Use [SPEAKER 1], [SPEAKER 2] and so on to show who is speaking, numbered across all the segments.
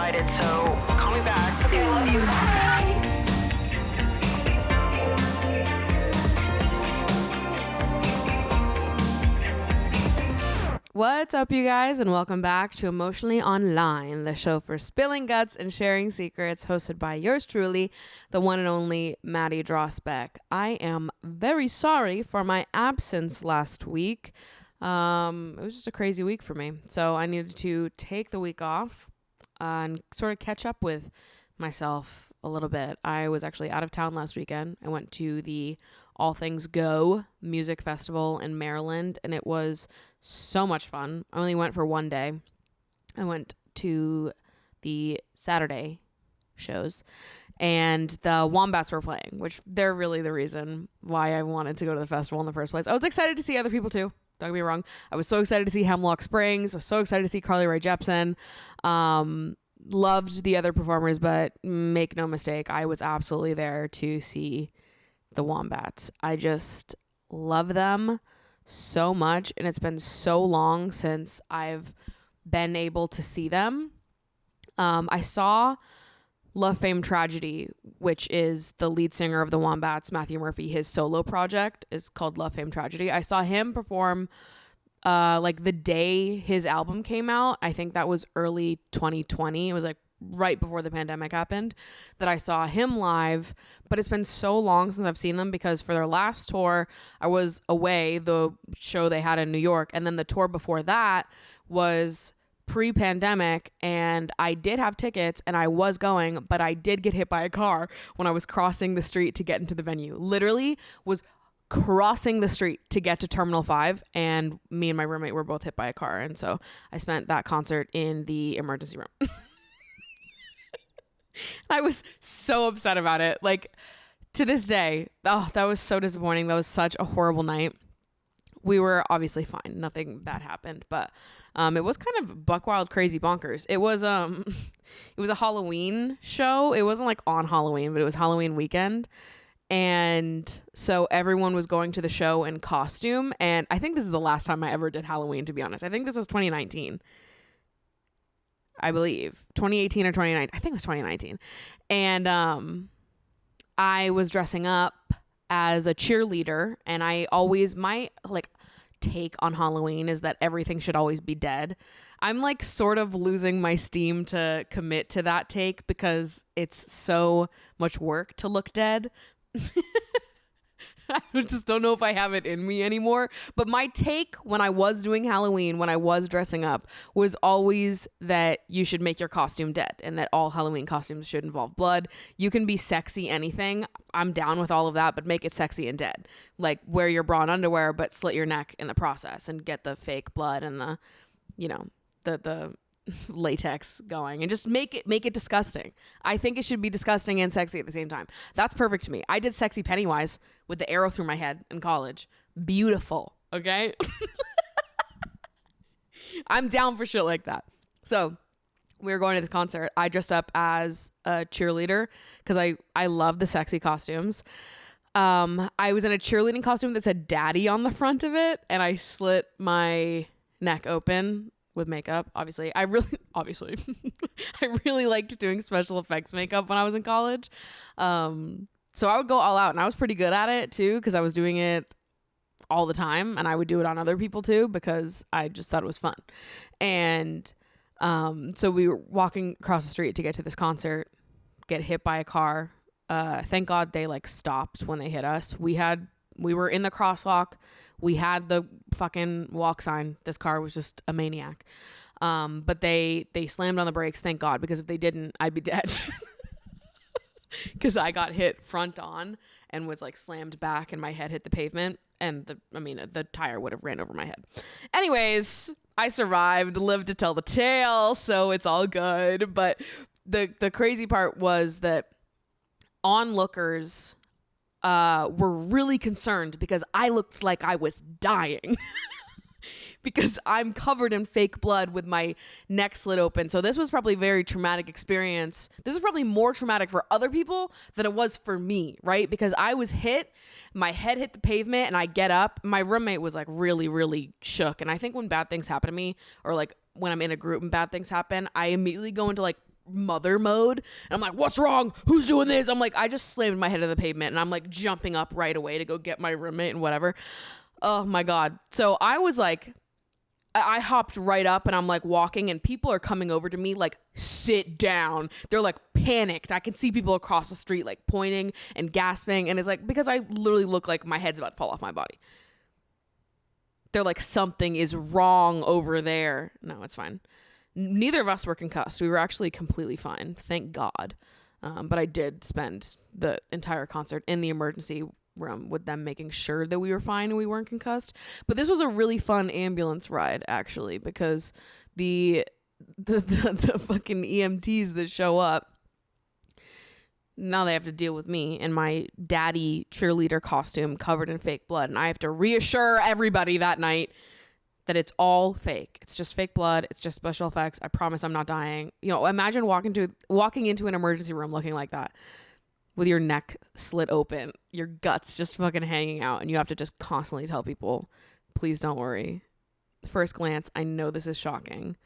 [SPEAKER 1] excited, so call me back. Okay, love you. Bye.
[SPEAKER 2] What's up, you guys, and welcome back to Emotionally Online, the show for spilling guts and sharing secrets, hosted by yours truly, the one and only Maddie Drosbeck. I am very sorry for my absence last week. It was just a crazy week for me, so I needed to take the week off and sort of catch up with myself a little bit. I was actually out of town last weekend. I went to the All Things Go music festival in Maryland, and it was so much fun. I only went for one day. I went to the Saturday shows, and the Wombats were playing, which they're really the reason why I wanted to go to the festival in the first place. I was excited to see other people too. Don't get me wrong. I was so excited to see Hemlock Springs. I was so excited to see Carly Rae Jepsen. Loved the other performers, but make no mistake, I was absolutely there to see the Wombats. I just love them so much, and it's been so long since I've been able to see them. I saw Love, Fame, Tragedy, which is the lead singer of the Wombats, Matthew Murphy. His solo project is called Love, Fame, Tragedy. I saw him perform like the day his album came out. I think that was early 2020. It was like right before the pandemic happened that I saw him live, but it's been so long since I've seen them because for their last tour, I was away, the show they had in New York, and then the tour before that was pre-pandemic, and I did have tickets and I was going, but I did get hit by a car when I was crossing the street to get into the venue. Literally was crossing the street to get to Terminal 5, and me and my roommate were both hit by a car, and so I spent that concert in the emergency room. I was so upset about it. Like, to this day, oh, that was so disappointing. That was such a horrible night. We were obviously fine. Nothing bad happened, but it was kind of buck wild, crazy bonkers. It was it was a Halloween show. It wasn't like on Halloween, but it was Halloween weekend. And so everyone was going to the show in costume. And I think this is the last time I ever did Halloween, to be honest. I think this was 2019. I believe 2018 or 2019. I think it was 2019. And I was dressing up as a cheerleader, and I always, my like take on Halloween is that everything should always be dead. I'm like sort of losing my steam to commit to that take because it's so much work to look dead. I just don't know if I have it in me anymore. But my take when I was doing Halloween, when I was dressing up, was always that you should make your costume dead and that all Halloween costumes should involve blood. You can be sexy anything. I'm down with all of that, but make it sexy and dead. Like wear your bra and underwear, but slit your neck in the process and get the fake blood and the, you know, the latex going and just make it disgusting. I think it should be disgusting and sexy at the same time. That's perfect to me. I did sexy Pennywise with the arrow through my head in college. Beautiful. Okay. I'm down for shit like that. So we were going to this concert. I dressed up as a cheerleader because I love the sexy costumes. I was in a cheerleading costume that said daddy on the front of it, and I slit my neck open with makeup. Obviously I really liked doing special effects makeup when I was in college. So I would go all out, and I was pretty good at it too because I was doing it all the time, and I would do it on other people too because I just thought it was fun. And so we were walking across the street to get to this concert, get hit by a car. Thank God they like stopped when they hit us. We were in the crosswalk. We had the fucking walk sign. This car was just a maniac. But they slammed on the brakes, thank God, because if they didn't, I'd be dead. Because I got hit front on and was like slammed back, and my head hit the pavement, and the tire would have ran over my head. Anyways, I survived, lived to tell the tale, so it's all good. But the crazy part was that onlookers were really concerned because I looked like I was dying. Because I'm covered in fake blood with my neck slit open. So this was probably a very traumatic experience. This was probably more traumatic for other people than it was for me, right? Because I was hit, my head hit the pavement, and I get up. My roommate was like really, really shook. And I think when bad things happen to me, or like when I'm in a group and bad things happen, I immediately go into like mother mode. And I'm like, what's wrong? Who's doing this? I'm like, I just slammed my head to the pavement and I'm like jumping up right away to go get my roommate and whatever. Oh my God. So I was like, I hopped right up and I'm like walking and people are coming over to me like, sit down. They're like panicked. I can see people across the street like pointing and gasping. And it's like, because I literally look like my head's about to fall off my body. They're like, something is wrong over there. No, it's fine. Neither of us were concussed. We were actually completely fine. Thank God. But I did spend the entire concert in the emergency room with them making sure that we were fine and we weren't concussed. But this was a really fun ambulance ride actually, because the fucking EMTs that show up, now they have to deal with me in my daddy cheerleader costume covered in fake blood, and I have to reassure everybody that night that it's all fake. It's just fake blood. It's just special effects. I promise I'm not dying. You know, imagine walking into an emergency room looking like that, with your neck slit open, your guts just fucking hanging out, and you have to just constantly tell people, please don't worry. First glance, I know this is shocking.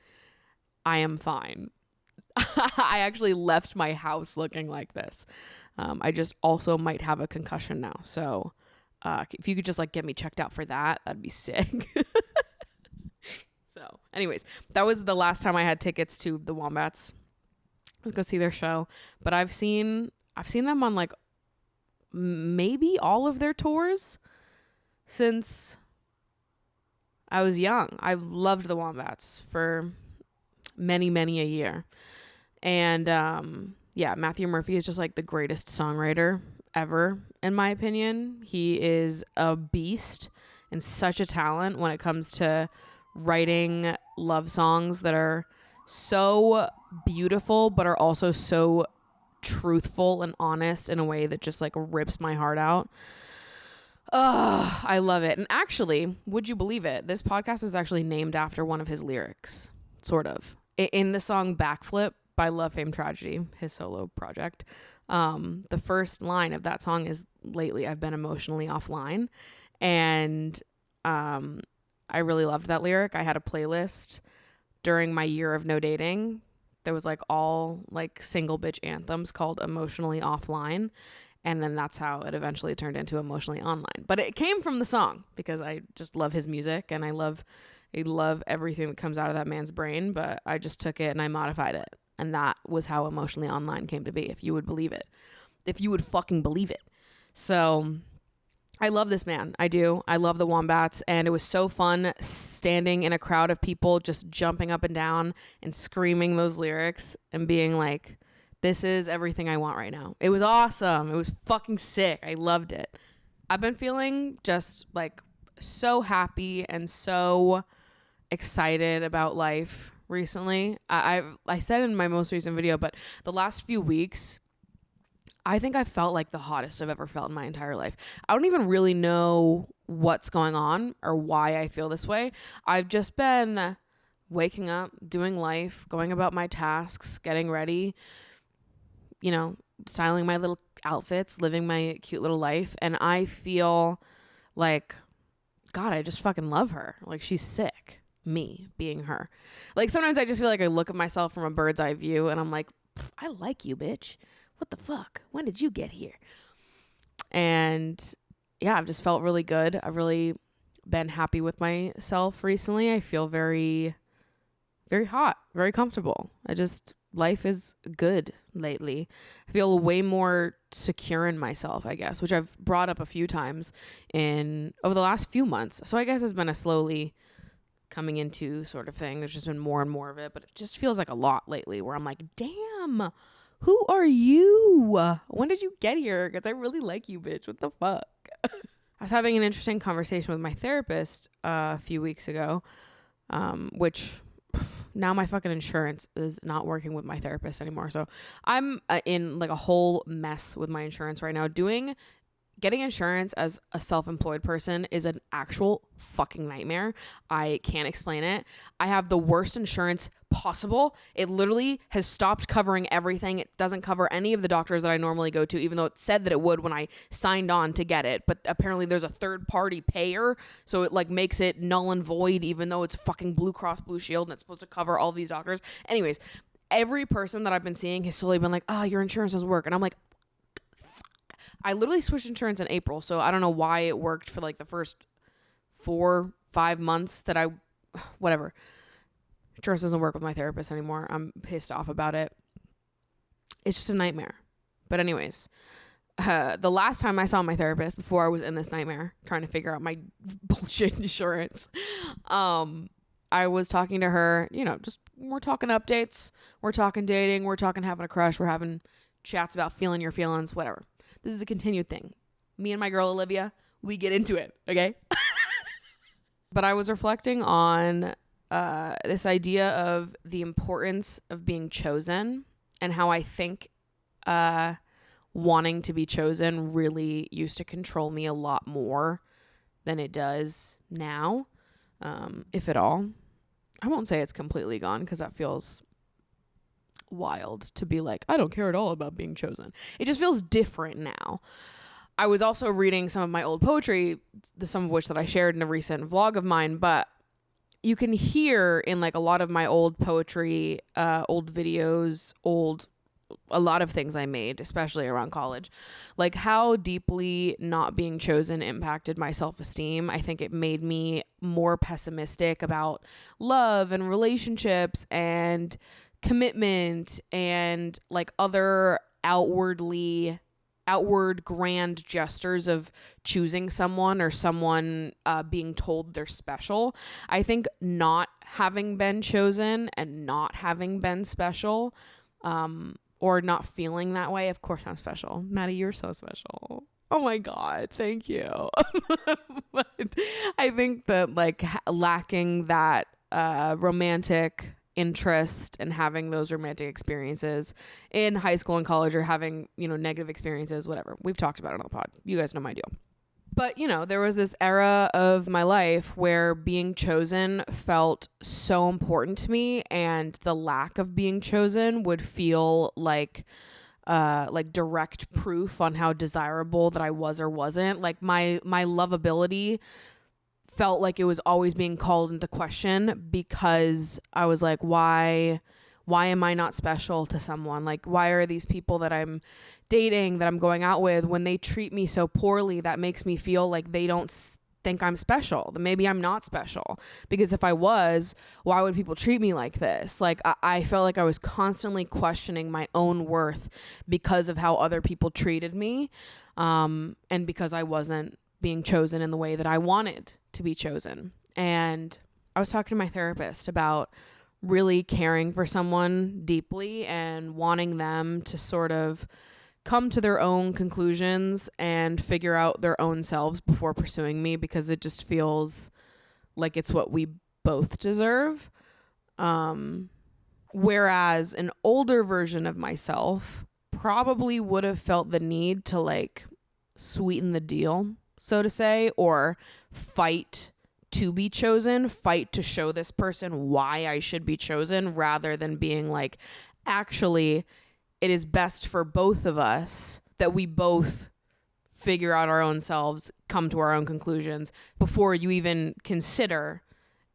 [SPEAKER 2] I am fine. I actually left my house looking like this. I just also might have a concussion now. So if you could just like get me checked out for that, that'd be sick. So anyways, that was the last time I had tickets to the Wombats. Let's go see their show. But I've seen them on like maybe all of their tours since I was young. I loved the Wombats for many, many a year. And yeah, Matthew Murphy is just like the greatest songwriter ever, in my opinion. He is a beast and such a talent when it comes to writing love songs that are so beautiful but are also so truthful and honest in a way that just like rips my heart out. I love it. And actually, would you believe it, this podcast is actually named after one of his lyrics, sort of, in the song Backflip by Love, Fame, Tragedy, his solo project. The first line of that song is, lately I've been emotionally offline. And I really loved that lyric. I had a playlist during my year of no dating. There was like all like single bitch anthems called Emotionally Offline. And then that's how it eventually turned into Emotionally Online. But it came from the song because I just love his music and I love everything that comes out of that man's brain. But I just took it and I modified it. And that was how Emotionally Online came to be, if you would believe it. If you would fucking believe it. So I love this man. I do. I love the Wombats. And it was so fun standing in a crowd of people just jumping up and down and screaming those lyrics and being like, this is everything I want right now. It was awesome. It was fucking sick. I loved it. I've been feeling just like so happy and so excited about life recently. I said in my most recent video, but the last few weeks, I think I felt like the hottest I've ever felt in my entire life. I don't even really know what's going on or why I feel this way. I've just been waking up, doing life, going about my tasks, getting ready, you know, styling my little outfits, living my cute little life. And I feel like, God, I just fucking love her. Like, she's sick. Me being her. Like, sometimes I just feel like I look at myself from a bird's eye view and I'm like, I like you, bitch. What the fuck? When did you get here? And yeah, I've just felt really good. I've really been happy with myself recently. I feel very, very hot, very comfortable. Life is good lately. I feel way more secure in myself, I guess, which I've brought up a few times over the last few months. So I guess it's been a slowly coming into sort of thing. There's just been more and more of it, but it just feels like a lot lately where I'm like, damn, who are you? When did you get here? Because I really like you, bitch. What the fuck? I was having an interesting conversation with my therapist a few weeks ago, which now my fucking insurance is not working with my therapist anymore. So I'm in like a whole mess with my insurance right now. Getting insurance as a self-employed person is an actual fucking nightmare. I can't explain it. I have the worst insurance possible. It literally has stopped covering everything. It doesn't cover any of the doctors that I normally go to, even though it said that it would when I signed on to get it. But apparently there's a third-party payer, so it like makes it null and void, even though it's fucking Blue Cross Blue Shield and it's supposed to cover all these doctors. Anyways, every person that I've been seeing has slowly been like, oh, your insurance doesn't work. And I'm like, fuck. I literally switched insurance in April. So I don't know why it worked for like the first 4-5 months that whatever. Insurance doesn't work with my therapist anymore. I'm pissed off about it. It's just a nightmare. But anyways, the last time I saw my therapist before I was in this nightmare trying to figure out my bullshit insurance, I was talking to her, just we're talking updates, we're talking dating, we're talking having a crush, we're having chats about feeling your feelings, whatever. This is a continued thing. Me and my girl Olivia, we get into it, okay? But I was reflecting on this idea of the importance of being chosen and how I think wanting to be chosen really used to control me a lot more than it does now, if at all. I won't say it's completely gone because that feels wild to be like, I don't care at all about being chosen. It just feels different now. I was also reading some of my old poetry, some of which that I shared in a recent vlog of mine, but you can hear in like a lot of my old poetry, old videos, a lot of things I made, especially around college, like how deeply not being chosen impacted my self-esteem. I think it made me more pessimistic about love and relationships and commitment and like other outward grand gestures of choosing someone or someone being told they're special. I think not having been chosen and not having been special, or not feeling that way. Of course I'm special. Maddie, you're so special. Oh my God. Thank you. But I think that like lacking that romantic interest and having those romantic experiences in high school and college, or having, negative experiences, whatever. We've talked about it on the pod. You guys know my deal. But, there was this era of my life where being chosen felt so important to me, and the lack of being chosen would feel like direct proof on how desirable that I was or wasn't. Like my lovability felt like it was always being called into question because I was like, why am I not special to someone? Like, why are these people that I'm dating, that I'm going out with, when they treat me so poorly, that makes me feel like they don't think I'm special, that maybe I'm not special. Because if I was, why would people treat me like this? Like, I felt like I was constantly questioning my own worth because of how other people treated me, and because I wasn't being chosen in the way that I wanted to be chosen. And I was talking to my therapist about really caring for someone deeply and wanting them to sort of come to their own conclusions and figure out their own selves before pursuing me, because it just feels like it's what we both deserve. Whereas an older version of myself probably would have felt the need to like sweeten the deal, so to say, or fight to be chosen, fight to show this person why I should be chosen, rather than being like, actually, it is best for both of us that we both figure out our own selves, come to our own conclusions before you even consider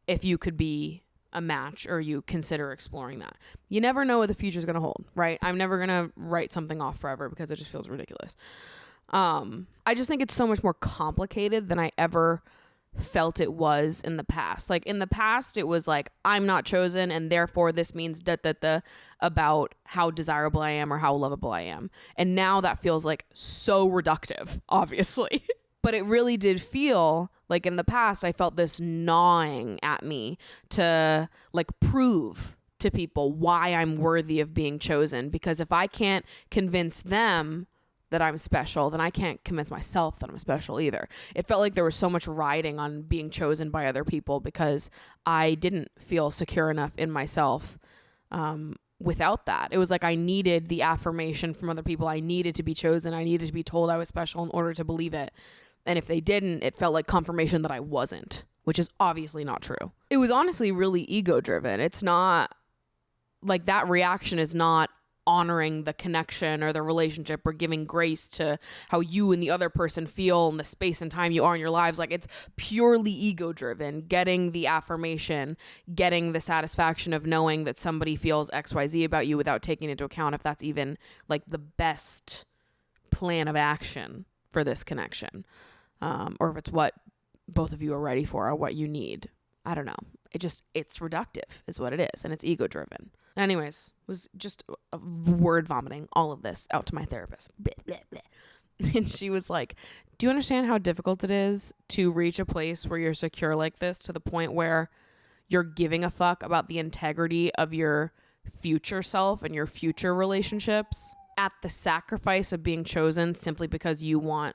[SPEAKER 2] if you could be a match, or you consider exploring that. You never know what the future is going to hold, right? I'm never going to write something off forever because it just feels ridiculous. I just think it's so much more complicated than I ever felt it was in the past. Like in the past, it was like, I'm not chosen, and therefore this means about how desirable I am or how lovable I am. And now that feels like so reductive, obviously. But it really did feel like in the past, I felt this gnawing at me to like prove to people why I'm worthy of being chosen. Because if I can't convince them that I'm special, then I can't convince myself that I'm special either. It felt like there was so much riding on being chosen by other people because I didn't feel secure enough in myself without that. It was like I needed the affirmation from other people. I needed to be chosen. I needed to be told I was special in order to believe it. And if they didn't, it felt like confirmation that I wasn't, which is obviously not true. It was honestly really ego driven. It's not like that reaction is not honoring the connection or the relationship or giving grace to how you and the other person feel in the space and time you are in your lives. Like, it's purely ego driven, getting the affirmation, getting the satisfaction of knowing that somebody feels XYZ about you without taking into account if that's even like the best plan of action for this connection, or if it's what both of you are ready for or what you need. I don't know. It's reductive is what it is, and it's ego driven. Anyways, was just word vomiting all of this out to my therapist. Bleh, bleh, bleh. And she was like, do you understand how difficult it is to reach a place where you're secure like this, to the point where you're giving a fuck about the integrity of your future self and your future relationships at the sacrifice of being chosen simply because you want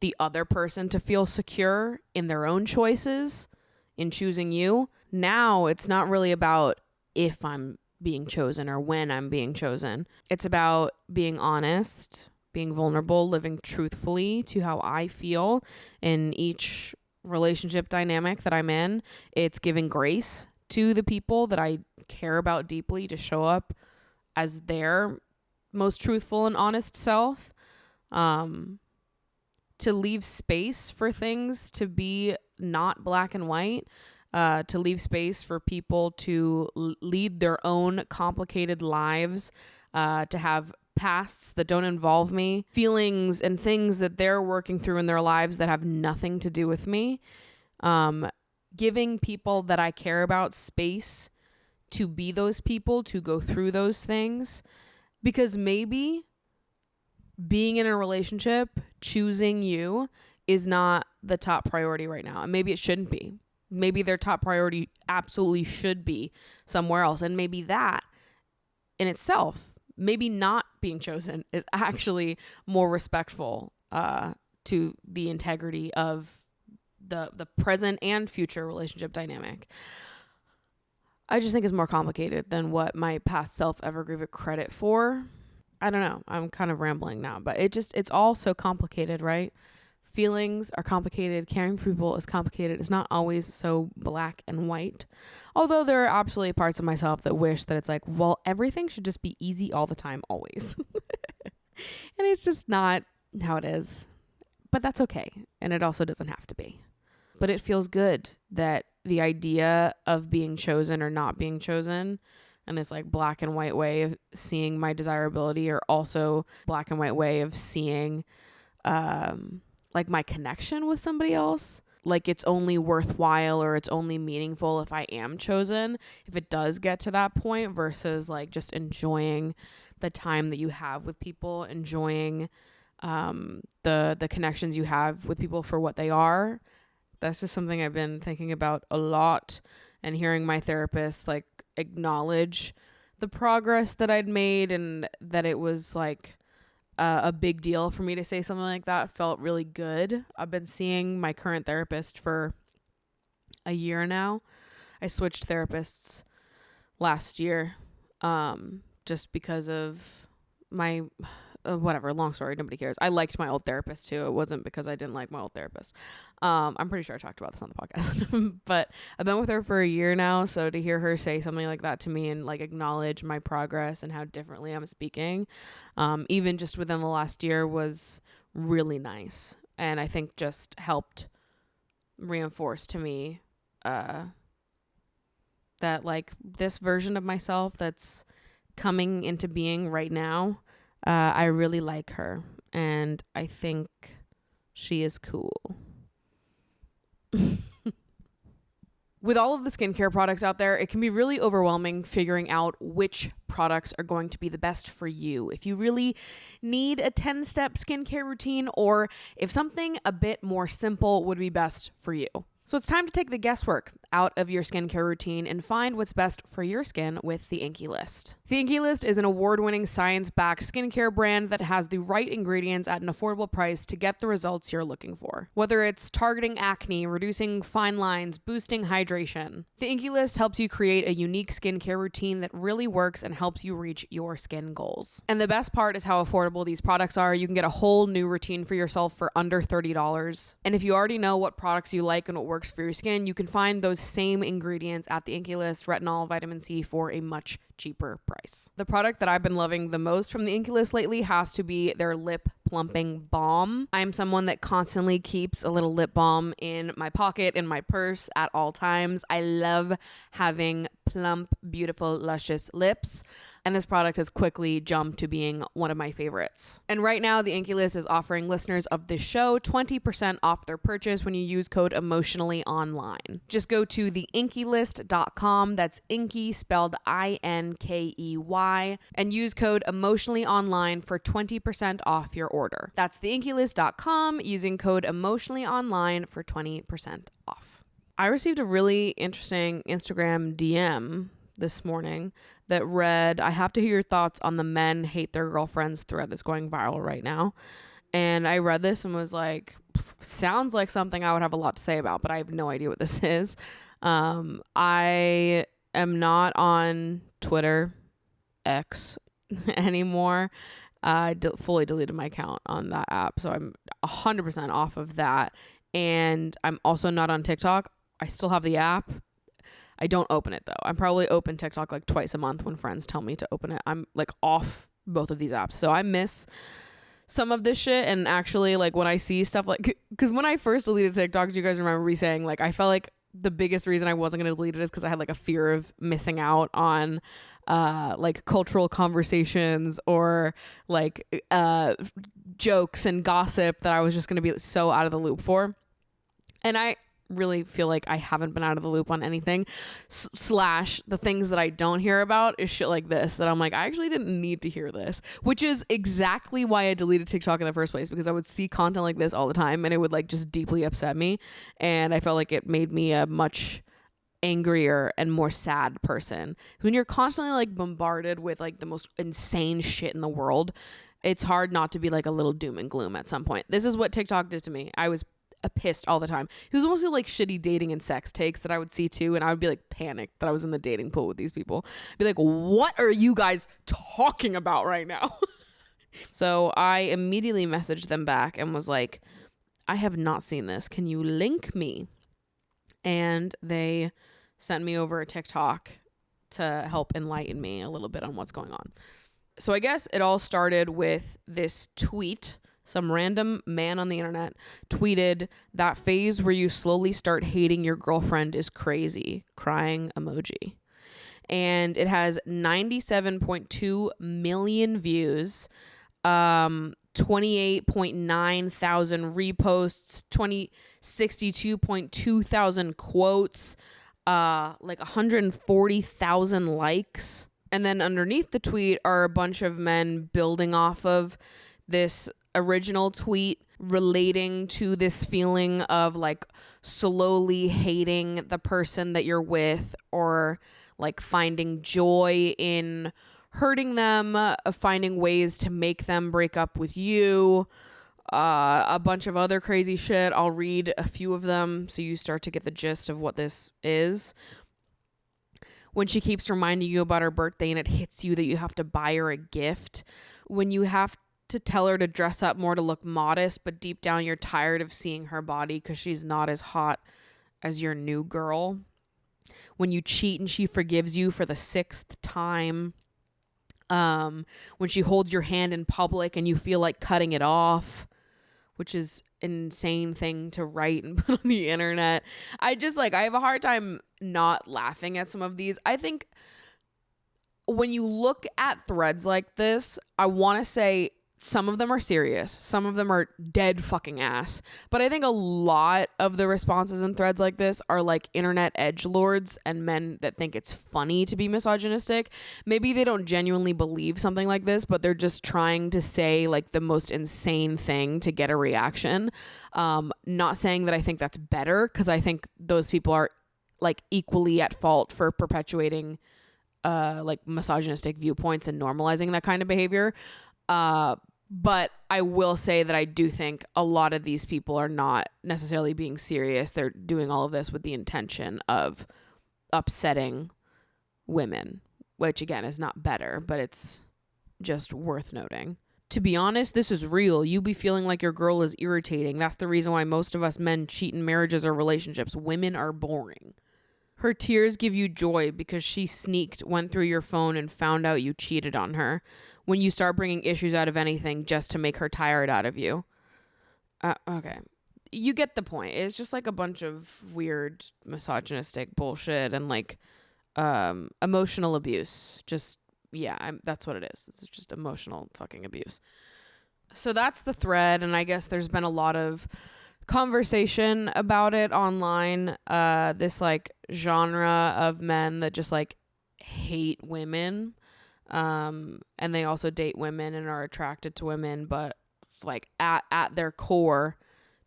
[SPEAKER 2] the other person to feel secure in their own choices in choosing you? Now it's not really about if I'm being chosen or when I'm being chosen. It's about being honest, being vulnerable, living truthfully to how I feel in each relationship dynamic that I'm in. It's giving grace to the people that I care about deeply to show up as their most truthful and honest self. To leave space for things to be not black and white, to leave space for people to lead their own complicated lives, to have pasts that don't involve me, feelings and things that they're working through in their lives that have nothing to do with me. Giving people that I care about space to be those people, to go through those things, because maybe being in a relationship, choosing you, is not the top priority right now. And maybe it shouldn't be. Maybe their top priority absolutely should be somewhere else. And maybe that in itself, maybe not being chosen, is actually more respectful to the integrity of the present and future relationship dynamic. I just think it's more complicated than what my past self ever gave it credit for. I don't know. I'm kind of rambling now, but it's all so complicated, right? Feelings are complicated. Caring for people is complicated. It's not always so black and white. Although there are absolutely parts of myself that wish that it's like, well, everything should just be easy all the time, always. And it's just not how it is. But that's okay. And it also doesn't have to be. But it feels good that the idea of being chosen or not being chosen, and this like black and white way of seeing my desirability, or also black and white way of seeing like my connection with somebody else, like it's only worthwhile or it's only meaningful if I am chosen, if it does get to that point, versus like just enjoying the time that you have with people, enjoying the connections you have with people for what they are. That's just something I've been thinking about a lot, and hearing my therapist like acknowledge the progress that I'd made, and that it was like a big deal for me to say something like that felt really good. I've been seeing my current therapist for a year now. I switched therapists last year just because of my whatever, long story, nobody cares. I liked my old therapist too. It wasn't because I didn't like my old therapist. I'm pretty sure I talked about this on the podcast. But I've been with her for a year now, so to hear her say something like that to me and like acknowledge my progress and how differently I'm speaking, even just within the last year, was really nice. And I think just helped reinforce to me that like this version of myself that's coming into being right now, I really like her, and I think she is cool. With all of the skincare products out there, it can be really overwhelming figuring out which products are going to be the best for you. If you really need a 10-step skincare routine, or if something a bit more simple would be best for you. So it's time to take the guesswork out of your skincare routine and find what's best for your skin with the Inkey List. The Inkey List is an award-winning science-backed skincare brand that has the right ingredients at an affordable price to get the results you're looking for. Whether it's targeting acne, reducing fine lines, boosting hydration, the Inkey List helps you create a unique skincare routine that really works and helps you reach your skin goals. And the best part is how affordable these products are. You can get a whole new routine for yourself for under $30. And if you already know what products you like and what works for your skin, you can find those same ingredients at the Inkey List, retinol, vitamin C, for a much cheaper price. The product that I've been loving the most from the Inky List lately has to be their lip plumping balm. I'm someone that constantly keeps a little lip balm in my pocket, in my purse at all times. I love having plump, beautiful, luscious lips, and this product has quickly jumped to being one of my favorites. And right now, the Inky List is offering listeners of this show 20% off their purchase when you use code emotionallyonline. Just go to theinkylist.com, that's Inky spelled INKEY, and use code emotionallyonline for 20% off your order. That's theinkylist.com, using code emotionallyonline for 20% off. I received a really interesting Instagram DM this morning that read, I have to hear your thoughts on the men hate their girlfriends thread that's going viral right now. And I read this and was like, sounds like something I would have a lot to say about, but I have no idea what this is. I am not on Twitter, X, anymore. I fully deleted my account on that app, so I'm 100% off of that. And I'm also not on TikTok. I still have the app. I don't open it though. I'm probably open TikTok like twice a month when friends tell me to open it. I'm like off both of these apps. So I miss some of this shit. And actually, like when I see stuff like, because when I first deleted TikTok, do you guys remember me saying like, I felt like the biggest reason I wasn't going to delete it is because I had like a fear of missing out on like cultural conversations or like jokes and gossip that I was just going to be so out of the loop for. And I really feel like I haven't been out of the loop on anything, slash the things that I don't hear about is shit like this that I'm like, I actually didn't need to hear this, which is exactly why I deleted TikTok in the first place, because I would see content like this all the time and it would like just deeply upset me, and I felt like it made me a much angrier and more sad person. When you're constantly like bombarded with like the most insane shit in the world, it's hard not to be like a little doom and gloom at some point. This is what TikTok did to me. I was pissed all the time. It was mostly like shitty dating and sex takes that I would see too, and I would be like panicked that I was in the dating pool with these people. I'd be like, what are you guys talking about right now? So I immediately messaged them back and was like, I have not seen this. Can you link me? And they sent me over a TikTok to help enlighten me a little bit on what's going on. So I guess it all started with this tweet. Some random man on the internet tweeted, that phase where you slowly start hating your girlfriend is crazy, crying emoji. And it has 97.2 million views, 28.9 thousand reposts, 62.2 thousand quotes, like 140,000 likes. And then underneath the tweet are a bunch of men building off of this original tweet relating to this feeling of like slowly hating the person that you're with, or like finding joy in hurting them, finding ways to make them break up with you, a bunch of other crazy shit. I'll read a few of them so you start to get the gist of what this is. When she keeps reminding you about her birthday and it hits you that you have to buy her a gift. When you have to tell her to dress up more to look modest, but deep down you're tired of seeing her body because she's not as hot as your new girl. When you cheat and she forgives you for the 6th time. When she holds your hand in public and you feel like cutting it off, which is an insane thing to write and put on the internet. I have a hard time not laughing at some of these. I think when you look at threads like this, I want to say some of them are serious. Some of them are dead fucking ass. But I think a lot of the responses in threads like this are like internet edgelords and men that think it's funny to be misogynistic. Maybe they don't genuinely believe something like this, but they're just trying to say like the most insane thing to get a reaction. Not saying that I think that's better, because I think those people are like equally at fault for perpetuating like misogynistic viewpoints and normalizing that kind of behavior. But I will say that I do think a lot of these people are not necessarily being serious. They're doing all of this with the intention of upsetting women, which again is not better, but it's just worth noting. To be honest, this is real. You be feeling like your girl is irritating. That's the reason why most of us men cheat in marriages or relationships. Women are boring. Her tears give you joy because she went through your phone and found out you cheated on her. When you start bringing issues out of anything just to make her tired out of you. Okay. You get the point. It's just like a bunch of weird misogynistic bullshit and like emotional abuse. Just, yeah, that's what it is. It's just emotional fucking abuse. So that's the thread. And I guess there's been a lot of conversation about it online. This like genre of men that just like hate women. And they also date women and are attracted to women, but like at their core,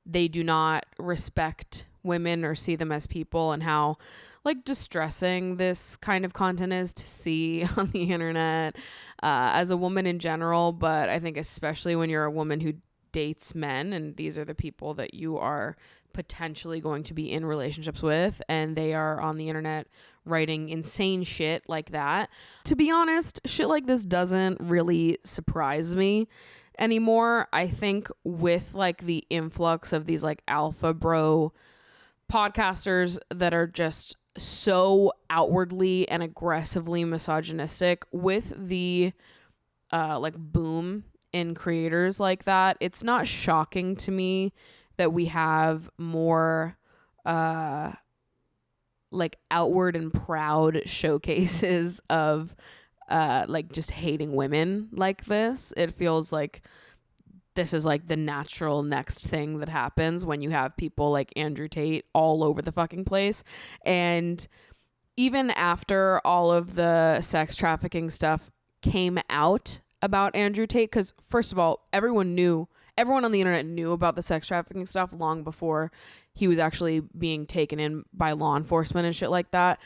[SPEAKER 2] they do not respect women or see them as people, and how like distressing this kind of content is to see on the internet as a woman in general, but I think especially when you're a woman who dates men and these are the people that you are potentially going to be in relationships with, and they are on the internet writing insane shit like that. To be honest, shit like this doesn't really surprise me anymore. I think with like the influx of these like alpha bro podcasters that are just so outwardly and aggressively misogynistic, with the like boom in creators like that, it's not shocking to me that we have more like outward and proud showcases of like just hating women like this. It feels like this is like the natural next thing that happens when you have people like Andrew Tate all over the fucking place. And even after all of the sex trafficking stuff came out about Andrew Tate, because first of all, everyone on the internet knew about the sex trafficking stuff long before he was actually being taken in by law enforcement and shit like that.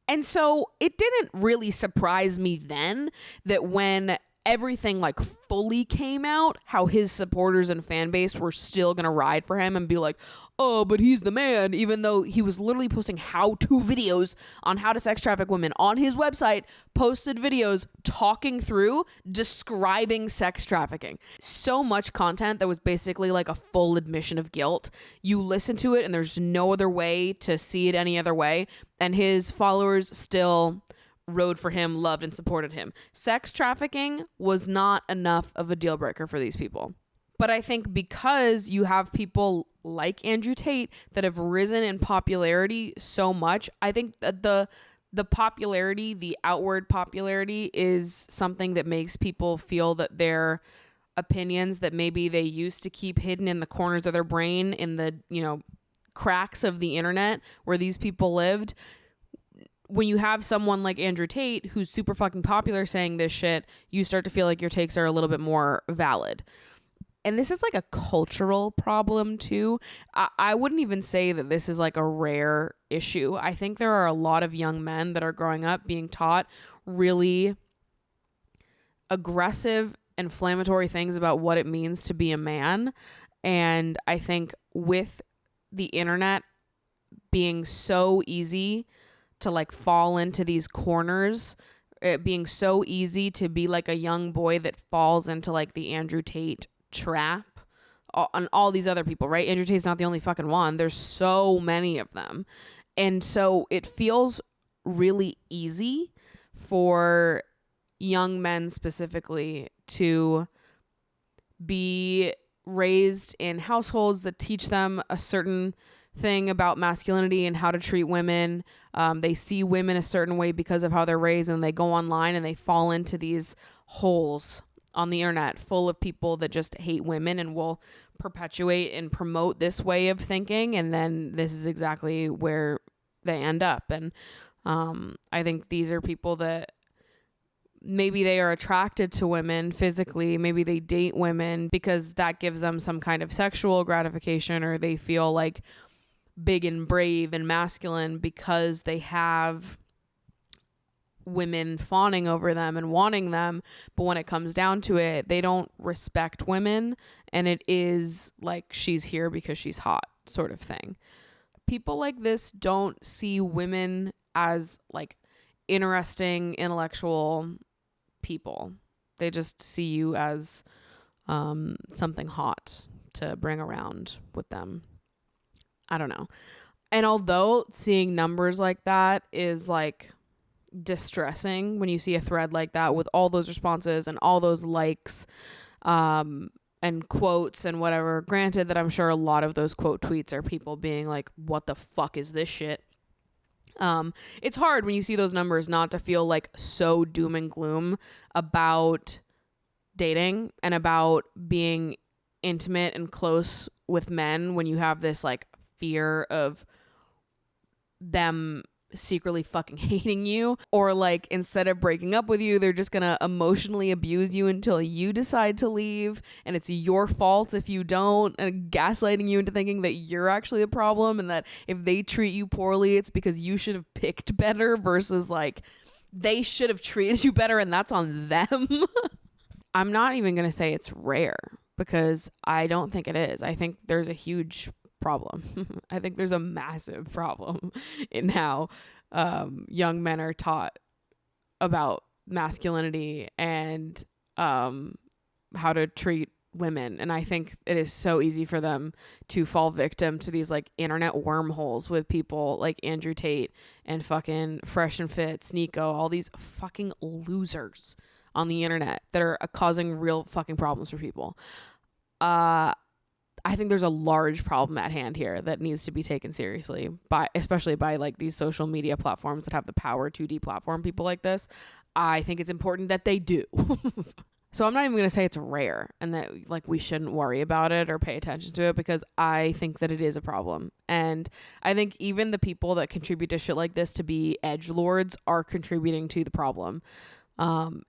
[SPEAKER 2] And so it didn't really surprise me then that when everything like fully came out, how his supporters and fan base were still gonna ride for him and be like, oh, but he's the man, even though he was literally posting how-to videos on how to sex traffic women on his website, posted videos talking through, describing sex trafficking. So much content that was basically like a full admission of guilt. You listen to it and there's no other way to see it any other way, and his followers still rode for him, loved and supported him. Sex trafficking was not enough of a deal breaker for these people. But I think because you have people like Andrew Tate that have risen in popularity so much, I think that the popularity, the outward popularity, is something that makes people feel that their opinions that maybe they used to keep hidden in the corners of their brain, in the, you know, cracks of the internet where these people lived, when you have someone like Andrew Tate who's super fucking popular saying this shit, you start to feel like your takes are a little bit more valid. And this is like a cultural problem too. I wouldn't even say that this is like a rare issue. I think there are a lot of young men that are growing up being taught really aggressive, inflammatory things about what it means to be a man. And I think with the internet being so easy to like fall into these corners, it being so easy to be like a young boy that falls into like the Andrew Tate trap and all these other people, right? Andrew Tate's not the only fucking one. There's so many of them. And so it feels really easy for young men specifically to be raised in households that teach them a certain thing about masculinity and how to treat women. They see women a certain way because of how they're raised, and they go online and they fall into these holes on the internet full of people that just hate women and will perpetuate and promote this way of thinking. And then this is exactly where they end up. And I think these are people that maybe they are attracted to women physically, maybe they date women because that gives them some kind of sexual gratification, or they feel like big and brave and masculine because they have women fawning over them and wanting them. But when it comes down to it, they don't respect women, and it is like she's here because she's hot sort of thing. People like this don't see women as like interesting intellectual people. They just see you as something hot to bring around with them. I don't know. And although seeing numbers like that is like distressing, when you see a thread like that with all those responses and all those likes, and quotes and whatever, granted that I'm sure a lot of those quote tweets are people being like, what the fuck is this shit? It's hard when you see those numbers not to feel like so doom and gloom about dating and about being intimate and close with men when you have this like fear of them secretly fucking hating you, or like instead of breaking up with you, they're just gonna emotionally abuse you until you decide to leave and it's your fault if you don't, and gaslighting you into thinking that you're actually the problem and that if they treat you poorly it's because you should have picked better versus like they should have treated you better and that's on them. I'm not even gonna say it's rare because I don't think it is. I think there's a huge problem. I think there's a massive problem in how young men are taught about masculinity and how to treat women. And I think it is so easy for them to fall victim to these like internet wormholes with people like Andrew Tate and fucking Fresh and Fit, Sneeko, all these fucking losers on the internet that are causing real fucking problems for people. I think there's a large problem at hand here that needs to be taken seriously especially by like these social media platforms that have the power to deplatform people like this. I think it's important that they do. So I'm not even going to say it's rare and that like we shouldn't worry about it or pay attention to it, because I think that it is a problem. And I think even the people that contribute to shit like this to be edgelords are contributing to the problem.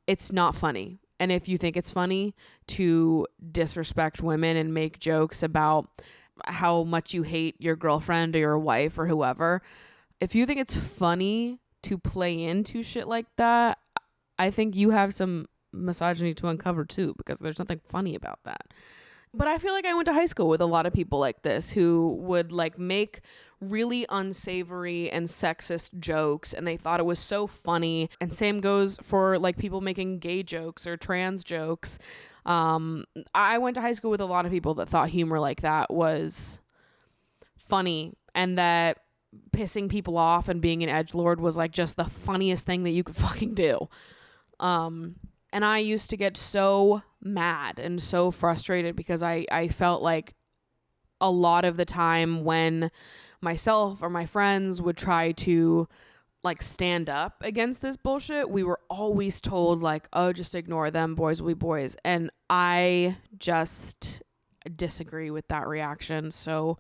[SPEAKER 2] It's not funny. And if you think it's funny to disrespect women and make jokes about how much you hate your girlfriend or your wife or whoever, if you think it's funny to play into shit like that, I think you have some misogyny to uncover too, because there's nothing funny about that. But I feel like I went to high school with a lot of people like this who would like make really unsavory and sexist jokes and they thought it was so funny. And same goes for like people making gay jokes or trans jokes. I went to high school with a lot of people that thought humor like that was funny and that pissing people off and being an edgelord was like just the funniest thing that you could fucking do. And I used to get so mad and so frustrated because I felt like a lot of the time when myself or my friends would try to like stand up against this bullshit, we were always told like, oh, just ignore them, boys will be boys. And I just disagree with that reaction so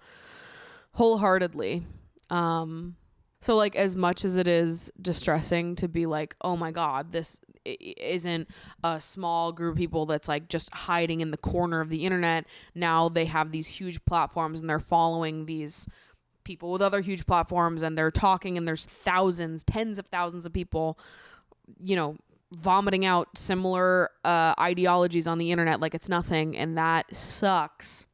[SPEAKER 2] wholeheartedly. So like as much as it is distressing to be like, oh my God, this isn't a small group of people that's like just hiding in the corner of the internet. Now they have these huge platforms and they're following these people with other huge platforms and they're talking and there's thousands, tens of thousands of people, you know, vomiting out similar ideologies on the internet like it's nothing, and that sucks.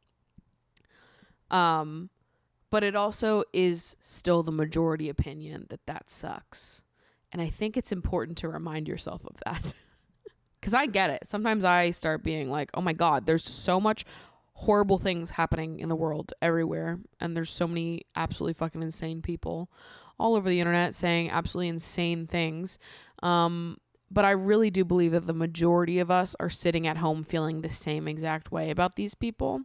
[SPEAKER 2] But it also is still the majority opinion that sucks. And I think it's important to remind yourself of that. Because I get it. Sometimes I start being like, oh my God, there's so much horrible things happening in the world everywhere. And there's so many absolutely fucking insane people all over the internet saying absolutely insane things. But I really do believe that the majority of us are sitting at home feeling the same exact way about these people.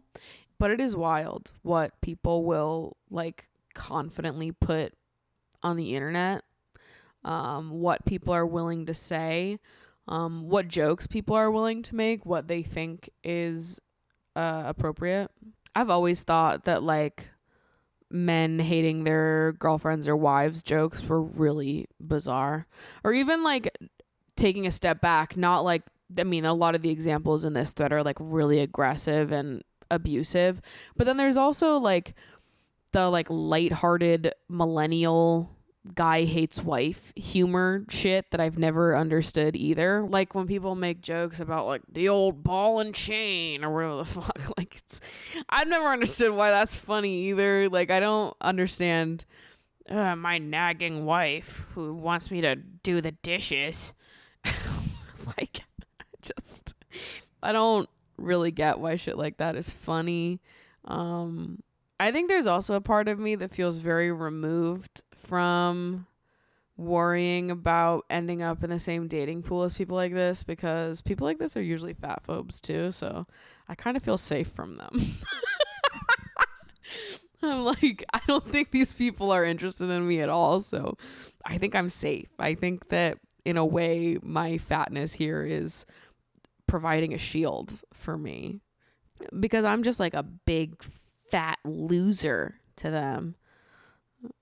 [SPEAKER 2] But it is wild what people will like confidently put on the internet, what people are willing to say, what jokes people are willing to make, what they think is appropriate. I've always thought that like men hating their girlfriends or wives jokes were really bizarre. Or even like taking a step back, not like, I mean, a lot of the examples in this thread are like really aggressive and abusive, but then there's also like the like lighthearted millennial guy hates wife humor shit that I've never understood either. Like when people make jokes about like the old ball and chain or whatever the fuck, like I've never understood why that's funny either. Like I don't understand my nagging wife who wants me to do the dishes. Like just I don't really get why shit like that is funny. I think there's also a part of me that feels very removed from worrying about ending up in the same dating pool as people like this, because people like this are usually fat phobes too. So I kind of feel safe from them. I'm like, I don't think these people are interested in me at all. So I think I'm safe. I think that in a way, my fatness here is providing a shield for me, because I'm just like a big fat loser to them.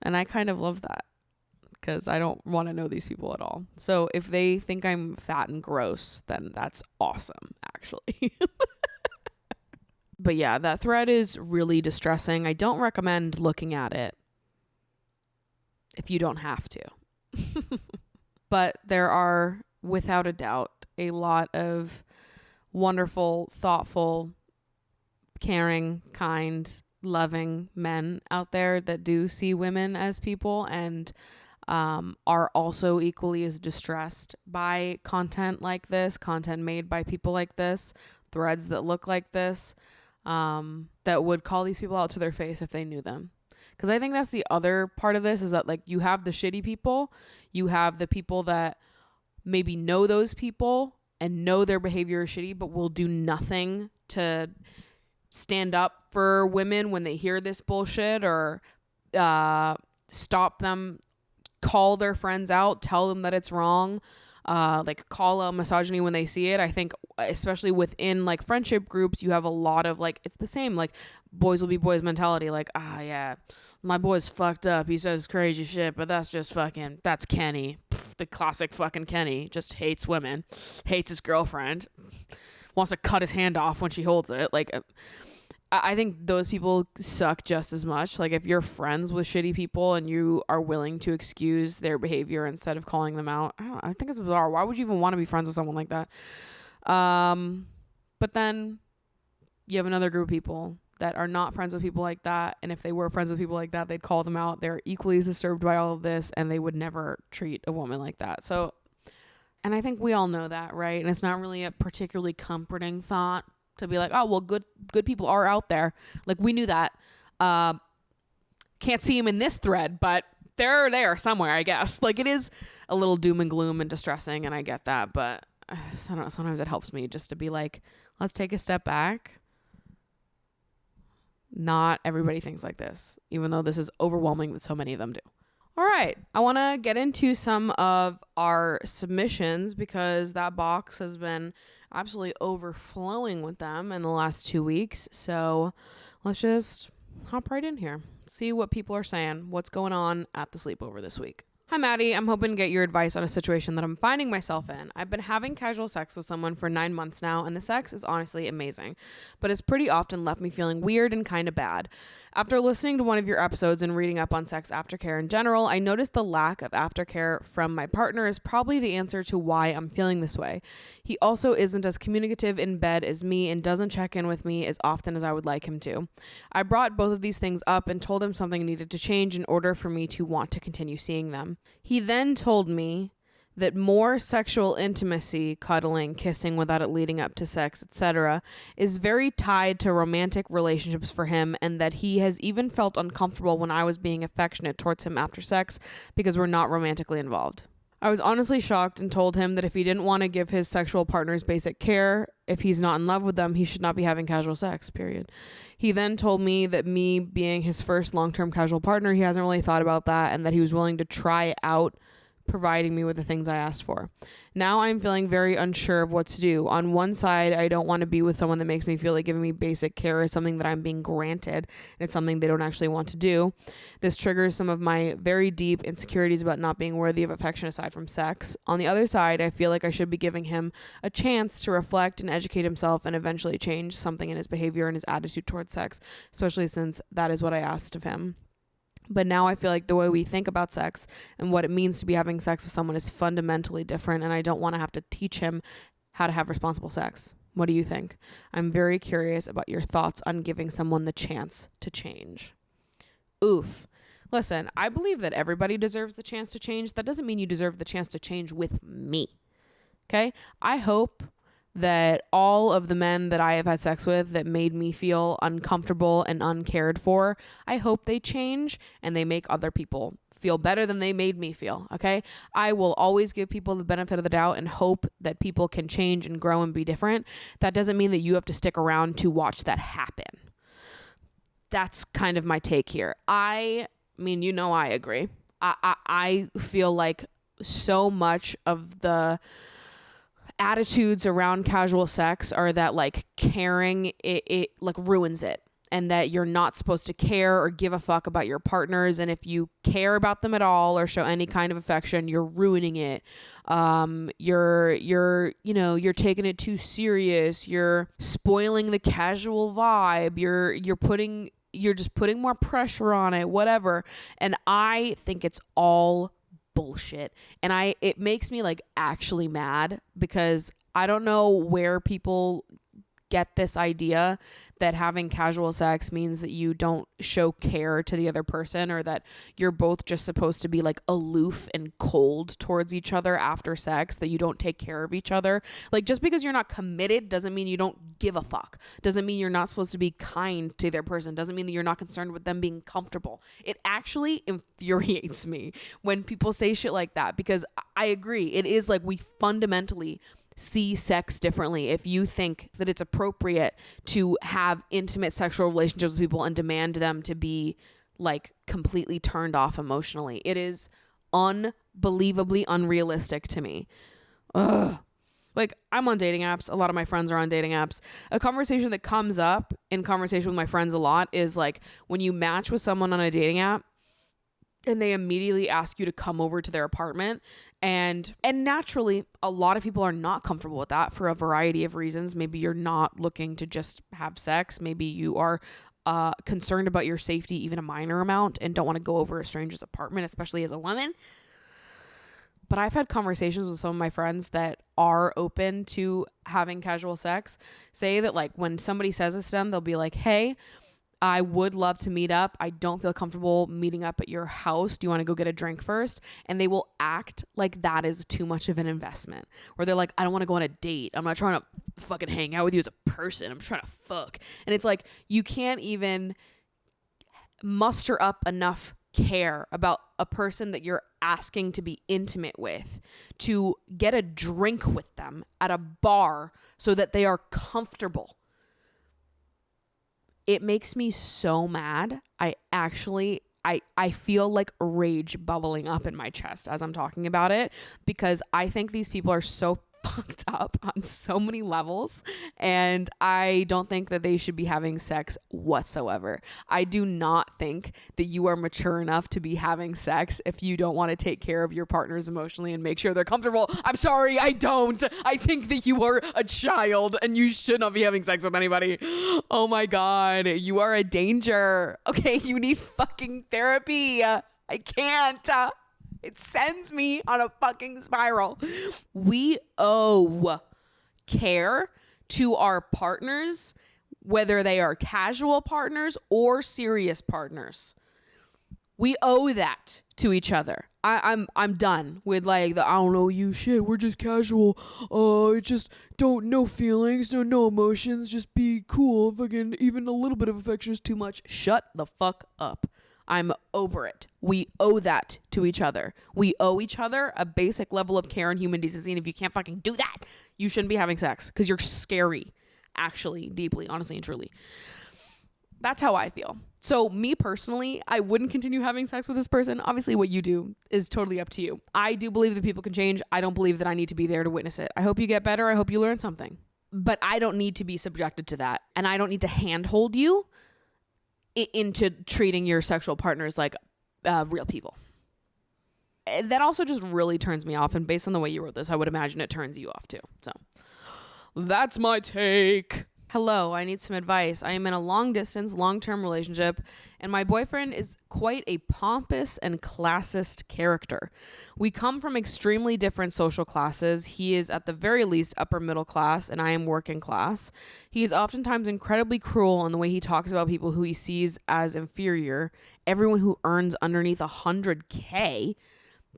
[SPEAKER 2] And I kind of love that, because I don't want to know these people at all. So if they think I'm fat and gross, then that's awesome, actually. But yeah, that thread is really distressing. I don't recommend looking at it if you don't have to. But there are, without a doubt, a lot of wonderful, thoughtful, caring, kind, loving men out there that do see women as people and are also equally as distressed by content like this, content made by people like this, threads that look like this, that would call these people out to their face if they knew them. Because I think that's the other part of this, is that like you have the shitty people, you have the people that maybe know those people and know their behavior is shitty, but will do nothing to stand up for women when they hear this bullshit, or stop them, call their friends out, tell them that it's wrong, like call out misogyny when they see it. I think especially within like friendship groups, you have a lot of like, it's the same, like boys will be boys mentality, like, yeah, my boy's fucked up, he says crazy shit, but that's just fucking, that's Kenny. Pfft, the classic fucking Kenny, just hates women, hates his girlfriend, wants to cut his hand off when she holds it. Like, I think those people suck just as much. Like if you're friends with shitty people and you are willing to excuse their behavior instead of calling them out, I think it's bizarre. Why would you even want to be friends with someone like that? But then you have another group of people that are not friends with people like that. And if they were friends with people like that, they'd call them out. They're equally as disturbed by all of this, and they would never treat a woman like that. So, and I think we all know that, right? And it's not really a particularly comforting thought to be like, oh, well, good people are out there. Like, we knew that. Can't see them in this thread, but they're there somewhere, I guess. Like, it is a little doom and gloom and distressing, and I get that. But I don't know, sometimes it helps me just to be like, let's take a step back. Not everybody thinks like this, even though this is overwhelming that so many of them do. All right, I want to get into some of our submissions, because that box has been absolutely overflowing with them in the last 2 weeks. So let's just hop right in here, see what people are saying, what's going on at the sleepover this week. Hi, Maddie. I'm hoping to get your advice on a situation that I'm finding myself in. I've been having casual sex with someone for 9 months now, and the sex is honestly amazing, but it's pretty often left me feeling weird and kind of bad. After listening to one of your episodes and reading up on sex aftercare in general, I noticed the lack of aftercare from my partner is probably the answer to why I'm feeling this way. He also isn't as communicative in bed as me and doesn't check in with me as often as I would like him to. I brought both of these things up and told him something needed to change in order for me to want to continue seeing them. He then told me that more sexual intimacy, cuddling, kissing without it leading up to sex, etc., is very tied to romantic relationships for him, and that he has even felt uncomfortable when I was being affectionate towards him after sex because we're not romantically involved. I was honestly shocked and told him that if he didn't want to give his sexual partners basic care, if he's not in love with them, he should not be having casual sex, period. He then told me that me being his first long-term casual partner, he hasn't really thought about that, and that he was willing to try out providing me with the things I asked for. Now I'm feeling very unsure of what to do. On one side, I don't want to be with someone that makes me feel like giving me basic care is something that I'm being granted, and it's something they don't actually want to do. This triggers some of my very deep insecurities about not being worthy of affection aside from sex. On the other side, I feel like I should be giving him a chance to reflect and educate himself and eventually change something in his behavior and his attitude towards sex, especially since that is what I asked of him. But now I feel like the way we think about sex and what it means to be having sex with someone is fundamentally different, and I don't want to have to teach him how to have responsible sex. What do you think? I'm very curious about your thoughts on giving someone the chance to change. Oof. Listen, I believe that everybody deserves the chance to change. That doesn't mean you deserve the chance to change with me. Okay? I hope that all of the men that I have had sex with that made me feel uncomfortable and uncared for, I hope they change and they make other people feel better than they made me feel. Okay. I will always give people the benefit of the doubt and hope that people can change and grow and be different. That doesn't mean that you have to stick around to watch that happen. That's kind of my take here. I mean, you know, I agree. I feel like so much of the attitudes around casual sex are that like caring, it like ruins it, and that you're not supposed to care or give a fuck about your partners. And if you care about them at all or show any kind of affection, you're ruining it. You're taking it too serious. You're spoiling the casual vibe. You're just putting more pressure on it, whatever. And I think it's all bullshit. And it makes me like actually mad, because I don't know where people get this idea that having casual sex means that you don't show care to the other person, or that you're both just supposed to be like aloof and cold towards each other after sex, that you don't take care of each other. Like, just because you're not committed doesn't mean you don't give a fuck. Doesn't mean you're not supposed to be kind to their person. Doesn't mean that you're not concerned with them being comfortable. It actually infuriates me when people say shit like that, because I agree. It is like we fundamentally see sex differently. If you think that it's appropriate to have intimate sexual relationships with people and demand them to be like completely turned off emotionally, it is unbelievably unrealistic to me. Ugh. Like, I'm on dating apps. A lot of my friends are on dating apps. A conversation that comes up in conversation with my friends a lot is like when you match with someone on a dating app and they immediately ask you to come over to their apartment. And naturally, a lot of people are not comfortable with that for a variety of reasons. Maybe you're not looking to just have sex. Maybe you are concerned about your safety, even a minor amount, and don't want to go over a stranger's apartment, especially as a woman. But I've had conversations with some of my friends that are open to having casual sex, say that like when somebody says this to them, they'll be like, hey, I would love to meet up. I don't feel comfortable meeting up at your house. Do you want to go get a drink first? And they will act like that is too much of an investment. Or they're like, I don't want to go on a date. I'm not trying to fucking hang out with you as a person. I'm just trying to fuck. And it's like, you can't even muster up enough care about a person that you're asking to be intimate with to get a drink with them at a bar so that they are comfortable. It makes me so mad. I feel like rage bubbling up in my chest as I'm talking about it, because I think these people are so fucked up on so many levels, and I don't think that they should be having sex whatsoever. I do not think that you are mature enough to be having sex if you don't want to take care of your partners emotionally and make sure they're comfortable. I'm sorry, I don't. I think that you are a child and you should not be having sex with anybody. Oh my God, you are a danger. Okay, you need fucking therapy. I can't. It sends me on a fucking spiral. We owe care to our partners, whether they are casual partners or serious partners. We owe that to each other. I'm done with like the I don't know you shit. We're just casual. Just no feelings, no emotions. Just be cool. Fucking even a little bit of affection is too much. Shut the fuck up. I'm over it. We owe that to each other. We owe each other a basic level of care and human decency. And if you can't fucking do that, you shouldn't be having sex, because you're scary, actually, deeply, honestly, and truly. That's how I feel. So me personally, I wouldn't continue having sex with this person. Obviously, what you do is totally up to you. I do believe that people can change. I don't believe that I need to be there to witness it. I hope you get better. I hope you learn something. But I don't need to be subjected to that. And I don't need to handhold you into treating your sexual partners like real people. That also just really turns me off. And based on the way you wrote this, I would imagine it turns you off too. So that's my take. Hello, I need some advice. I am in a long-term relationship, and my boyfriend is quite a pompous and classist character. We come from extremely different social classes. He is at the very least upper middle class, and I am working class. He is oftentimes incredibly cruel in the way he talks about people who he sees as inferior. Everyone who earns underneath $100K.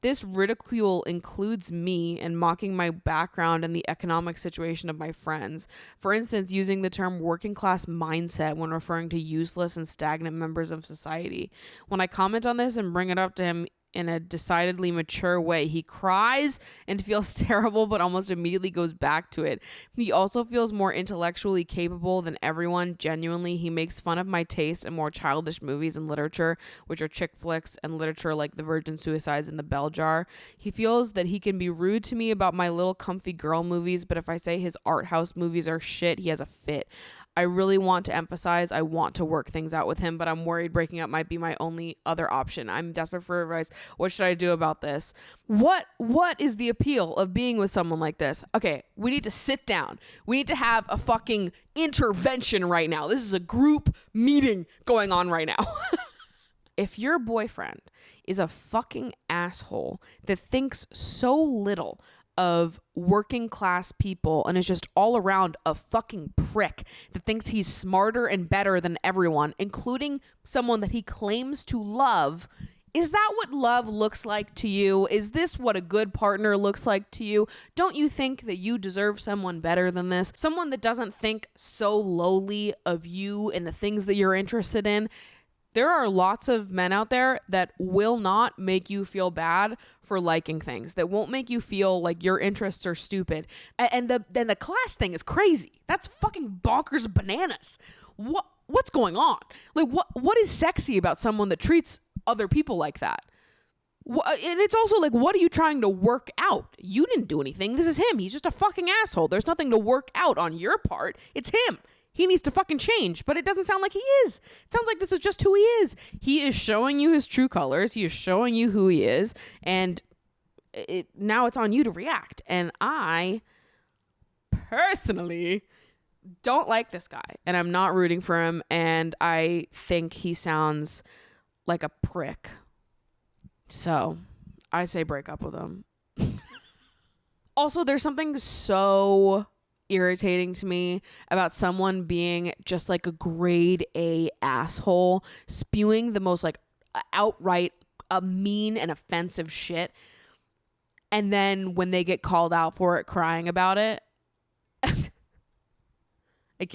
[SPEAKER 2] This ridicule includes me and mocking my background and the economic situation of my friends. For instance, using the term working class mindset when referring to useless and stagnant members of society. When I comment on this and bring it up to him in a decidedly mature way, he cries and feels terrible, but almost immediately goes back to it. He also feels more intellectually capable than everyone. Genuinely, he makes fun of my taste in more childish movies and literature, which are chick flicks and literature like The Virgin Suicides and The Bell Jar. He feels that he can be rude to me about my little comfy girl movies, but if I say his art house movies are shit, he has a fit. I really want to emphasize I want to work things out with him, but I'm worried breaking up might be my only other option. I'm desperate for advice. What should I do about this? What is the appeal of being with someone like this? Okay, we need to sit down. We need to have a fucking intervention right now. This is a group meeting going on right now. If your boyfriend is a fucking asshole that thinks so little of working class people and is just all around a fucking prick that thinks he's smarter and better than everyone, including someone that he claims to love, is that what love looks like to you? Is this what a good partner looks like to you? Don't you think that you deserve someone better than this? Someone that doesn't think so lowly of you and the things that you're interested in? There are lots of men out there that will not make you feel bad for liking things, that won't make you feel like your interests are stupid. And the class thing is crazy. That's fucking bonkers bananas. What's going on? Like, what is sexy about someone that treats other people like that? And it's also like, what are you trying to work out? You didn't do anything. This is him. He's just a fucking asshole. There's nothing to work out on your part. It's him. He needs to fucking change, but it doesn't sound like he is. It sounds like this is just who he is. He is showing you his true colors. He is showing you who he is. And now it's on you to react. And I personally don't like this guy. And I'm not rooting for him. And I think he sounds like a prick. So I say break up with him. Also, there's something so irritating to me about someone being just like a grade A asshole, spewing the most like outright mean and offensive shit, and then when they get called out for it, crying about it. I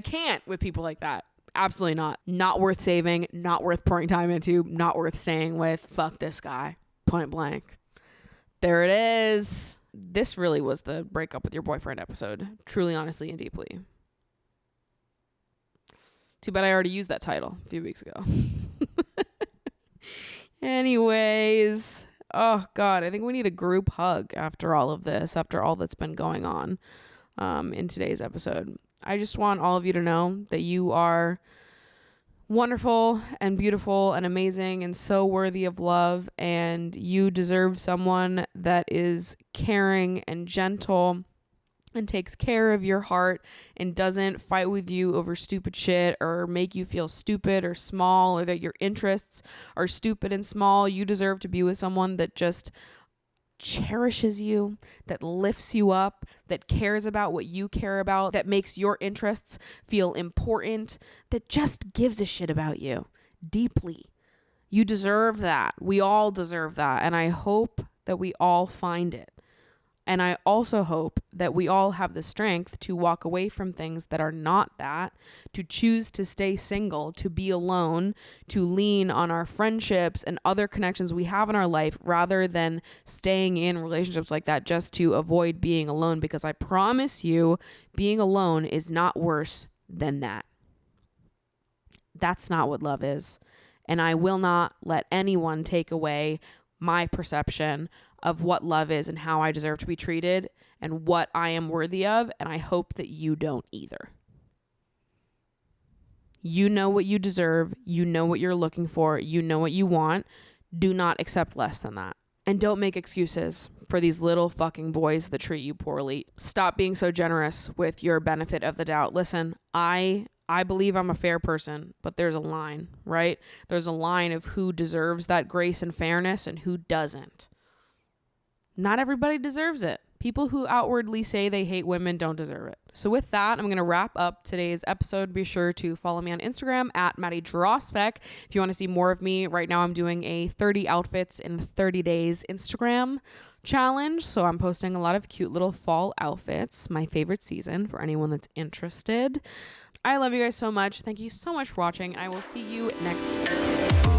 [SPEAKER 2] can't with people like that. Absolutely not worth saving, not worth pouring time into, not worth staying with. Fuck this guy, point blank. There it is. This really was the break up with your boyfriend episode. Truly, honestly, and deeply. Too bad I already used that title a few weeks ago. Anyways. Oh, God. I think we need a group hug after all of this, after all that's been going on in today's episode. I just want all of you to know that you are wonderful and beautiful and amazing and so worthy of love, and you deserve someone that is caring and gentle and takes care of your heart and doesn't fight with you over stupid shit or make you feel stupid or small or that your interests are stupid and small. You deserve to be with someone that just cherishes you, that lifts you up, that cares about what you care about, that makes your interests feel important, that just gives a shit about you deeply. You deserve that. We all deserve that. And I hope that we all find it. And I also hope that we all have the strength to walk away from things that are not that, to choose to stay single, to be alone, to lean on our friendships and other connections we have in our life rather than staying in relationships like that just to avoid being alone. Because I promise you, being alone is not worse than that. That's not what love is. And I will not let anyone take away my perception of what love is and how I deserve to be treated and what I am worthy of. And I hope that you don't either. You know what you deserve. You know what you're looking for. You know what you want. Do not accept less than that. And don't make excuses for these little fucking boys that treat you poorly. Stop being so generous with your benefit of the doubt. Listen, I believe I'm a fair person, but there's a line, right? There's a line of who deserves that grace and fairness and who doesn't. Not everybody deserves it, People who outwardly say they hate women don't deserve it. So with that, I'm going to wrap up today's episode. Be sure to follow me on Instagram at Maddie Drospec. If you want to see more of me, right now I'm doing a 30 outfits in 30 days Instagram challenge. So I'm posting a lot of cute little fall outfits, my favorite season, for anyone that's interested. I love you guys so much. Thank you so much for watching. I will see you next week.